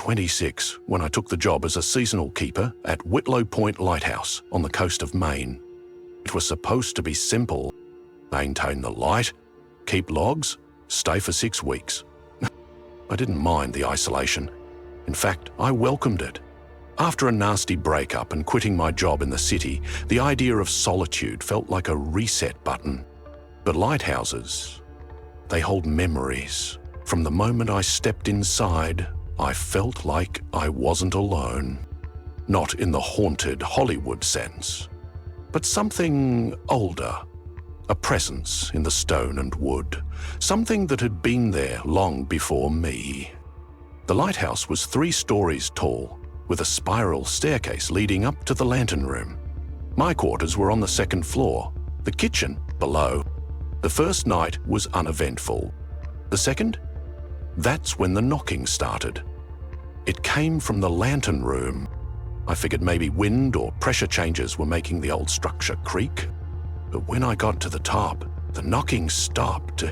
26 when I took the job as a seasonal keeper at Whitlow Point Lighthouse on the coast of Maine. It was supposed to be simple: maintain the light, keep logs, stay for 6 weeks. I didn't mind the isolation. In fact, I welcomed it. After a nasty breakup and quitting my job in the city, the idea of solitude felt like a reset button. But lighthouses, they hold memories. From the moment I stepped inside, I felt like I wasn't alone. Not in the haunted Hollywood sense, but something older. A presence in the stone and wood, something that had been there long before me. The lighthouse was 3 stories tall, with a spiral staircase leading up to the lantern room. My quarters were on the 2nd floor, the kitchen below. The first night was uneventful. The second? That's when the knocking started. It came from the lantern room. I figured maybe wind or pressure changes were making the old structure creak. But when I got to the top, the knocking stopped,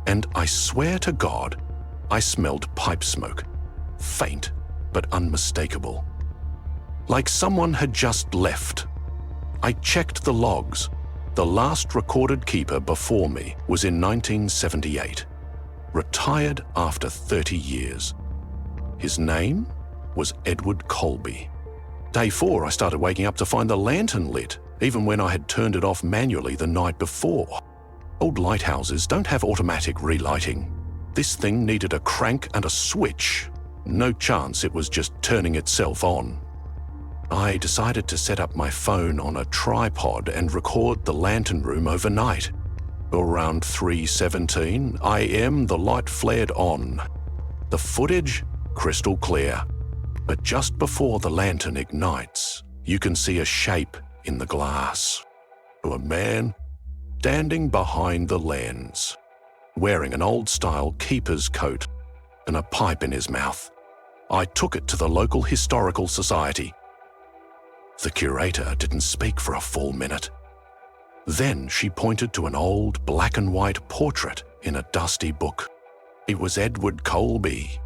and I swear to God, I smelled pipe smoke. Faint, but unmistakable. Like someone had just left. I checked the logs. The last recorded keeper before me was in 1978. Retired after 30 years. His name was Edward Colby. Day 4, I started waking up to find the lantern lit, even when I had turned it off manually the night before. Old lighthouses don't have automatic relighting. This thing needed a crank and a switch. No chance it was just turning itself on. I decided to set up my phone on a tripod and record the lantern room overnight. Around 3:17 AM, the light flared on. The footage, crystal clear. But just before the lantern ignites, you can see a shape in the glass. A man standing behind the lens, wearing an old-style keeper's coat and a pipe in his mouth. I took it to the local historical society. The curator didn't speak for a full minute. Then she pointed to an old black and white portrait in a dusty book. It was Edward Colby.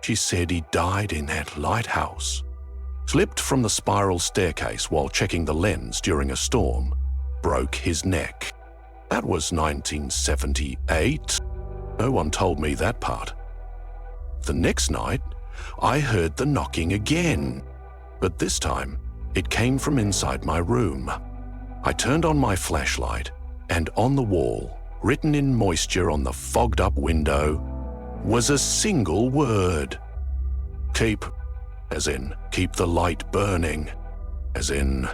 She said he died in that lighthouse. Slipped from the spiral staircase while checking the lens during a storm. Broke his neck. That was 1978. No one told me that part. The next night, I heard the knocking again. But this time, it came from inside my room. I turned on my flashlight, and on the wall, written in moisture on the fogged-up window, was a single word. Keep, as in keep the light burning, as in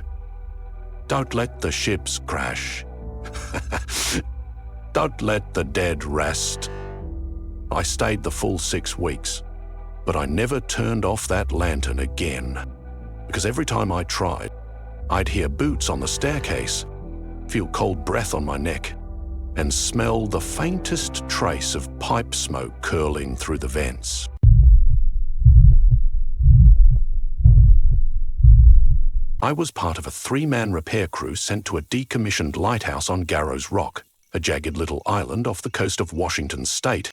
don't let the ships crash. Don't let the dead rest. I stayed the full 6 weeks, but I never turned off that lantern again, because every time I tried, I'd hear boots on the staircase, feel cold breath on my neck, and smell the faintest trace of pipe smoke curling through the vents. I was part of a 3-man repair crew sent to a decommissioned lighthouse on Garrow's Rock, a jagged little island off the coast of Washington state.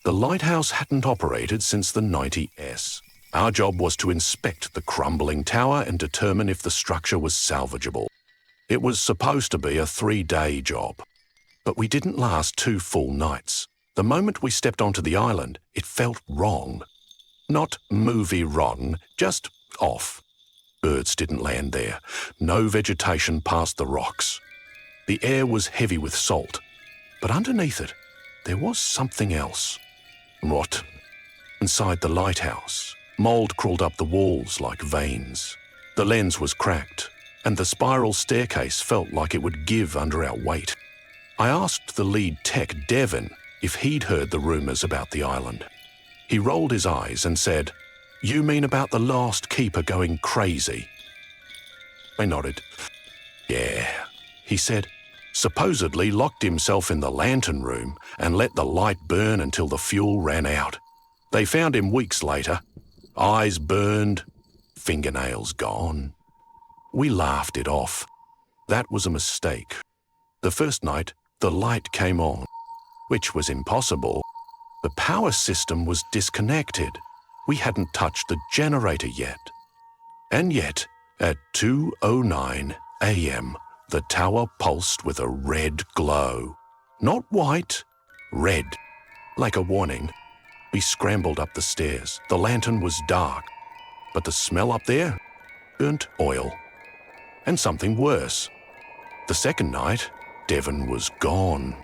The lighthouse hadn't operated since the 90s. Our job was to inspect the crumbling tower and determine if the structure was salvageable. It was supposed to be a 3-day job. But we didn't last 2 full nights. The moment we stepped onto the island, it felt wrong. Not movie wrong, just off. Birds didn't land there. No vegetation past the rocks. The air was heavy with salt. But underneath it, there was something else. Rot. Inside the lighthouse, mold crawled up the walls like veins. The lens was cracked, and the spiral staircase felt like it would give under our weight. I asked the lead tech, Devon, if he'd heard the rumors about the island. He rolled his eyes and said, "You mean about the last keeper going crazy?" I nodded. "Yeah," he said. "Supposedly locked himself in the lantern room and let the light burn until the fuel ran out. They found him weeks later. Eyes burned, fingernails gone." We laughed it off. That was a mistake. The first night, the light came on, which was impossible. The power system was disconnected. We hadn't touched the generator yet. And yet, at 2:09 a.m., the tower pulsed with a red glow. Not white, red. Like a warning, we scrambled up the stairs. The lantern was dark, but the smell up there? Burnt oil. And something worse. The second night, Devon was gone.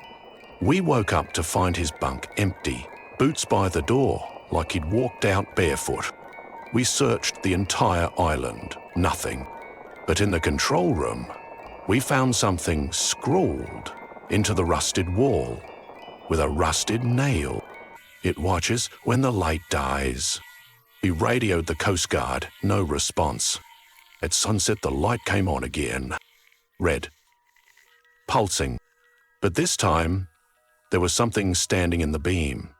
We woke up to find his bunk empty, boots by the door, like he'd walked out barefoot. We searched the entire island, nothing. But in the control room, we found something scrawled into the rusted wall with a rusted nail. It watches when the light dies. We radioed the Coast Guard, no response. At sunset, the light came on again. Red. Pulsing. But this time, there was something standing in the beam.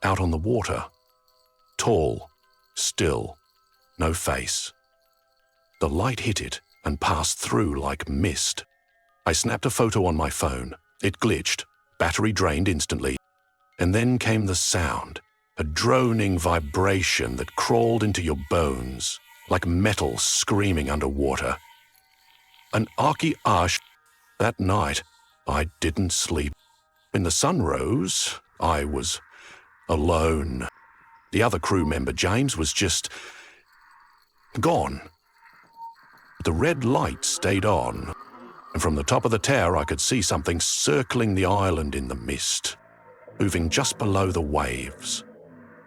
Out on the water. Tall. Still. No face. The light hit it and passed through like mist. I snapped a photo on my phone. It glitched. Battery drained instantly. And then came the sound. A droning vibration that crawled into your bones, like metal screaming underwater. An arch. That night, I didn't sleep. When the sun rose, I was alone. The other crew member, James, was just gone. The red light stayed on, and from the top of the tower I could see something circling the island in the mist, moving just below the waves.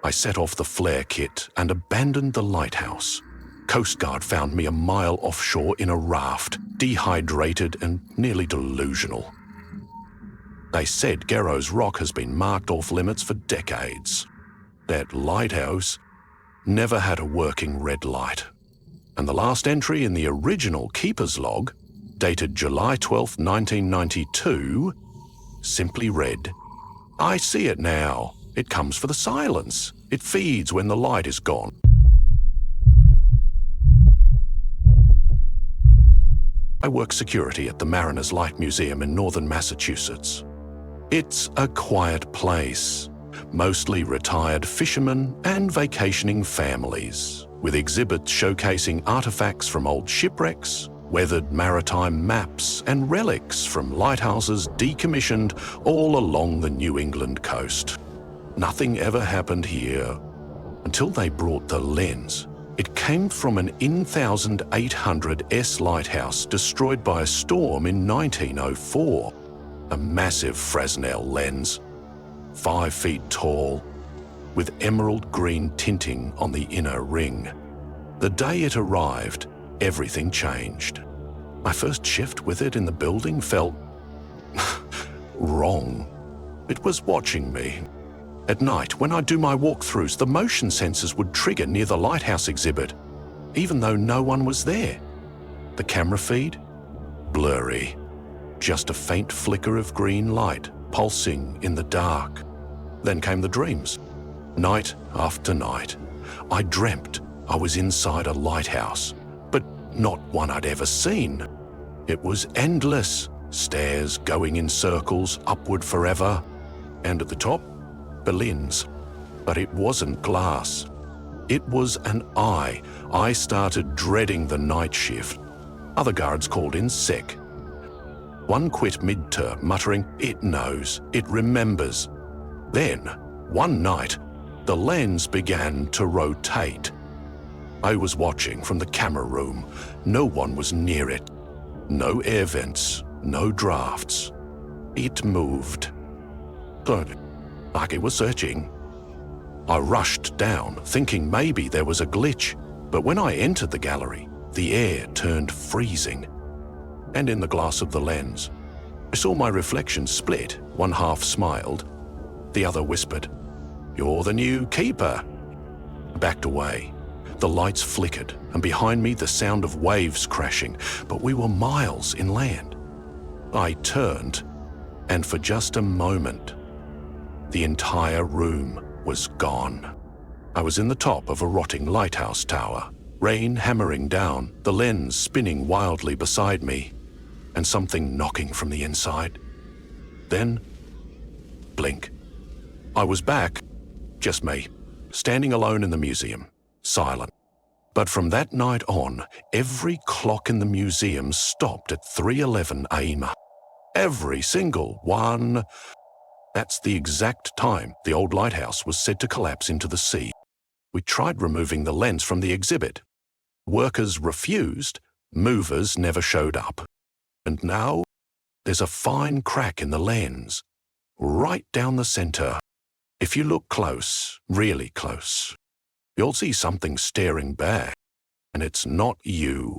I set off the flare kit and abandoned the lighthouse. Coast Guard found me a mile offshore in a raft, dehydrated and nearly delusional. They said Garrow's Rock has been marked off limits for decades. That lighthouse never had a working red light. And the last entry in the original Keeper's log, dated July 12, 1992, simply read, "I see it now. It comes for the silence. It feeds when the light is gone." I work security at the Mariners Light Museum in northern Massachusetts. It's a quiet place, mostly retired fishermen and vacationing families, with exhibits showcasing artifacts from old shipwrecks, weathered maritime maps, and relics from lighthouses decommissioned all along the New England coast. Nothing ever happened here until they brought the lens. It came from an IN1800S lighthouse destroyed by a storm in 1904. A massive Fresnel lens, 5 feet tall, with emerald green tinting on the inner ring. The day it arrived, everything changed. My first shift with it in the building felt wrong. It was watching me. At night, when I do my walkthroughs, the motion sensors would trigger near the lighthouse exhibit, even though no one was there. The camera feed? Blurry. Just a faint flicker of green light pulsing in the dark. Then came the dreams. Night after night, I dreamt I was inside a lighthouse, but not one I'd ever seen. It was endless, stairs going in circles upward forever, and at the top, Berlin's. But it wasn't glass. It was an eye. I started dreading the night shift. Other guards called in sick. One quit mid-term, muttering, "It knows, it remembers." Then, one night, the lens began to rotate. I was watching from the camera room. No one was near it. No air vents, no drafts. It moved. Like it was searching. I rushed down, thinking maybe there was a glitch, but when I entered the gallery, the air turned freezing. And in the glass of the lens, I saw my reflection split. One half smiled, the other whispered, "You're the new keeper." I backed away. The lights flickered, and behind me the sound of waves crashing, but we were miles inland. I turned, and for just a moment, the entire room was gone. I was in the top of a rotting lighthouse tower, rain hammering down, the lens spinning wildly beside me, and something knocking from the inside. Then, blink. I was back, just me, standing alone in the museum, silent. But from that night on, every clock in the museum stopped at 3:11 a.m. Every single one. That's the exact time the old lighthouse was said to collapse into the sea. We tried removing the lens from the exhibit. Workers refused, movers never showed up. And now, there's a fine crack in the lens, right down the center. If you look close, really close, you'll see something staring back, and it's not you.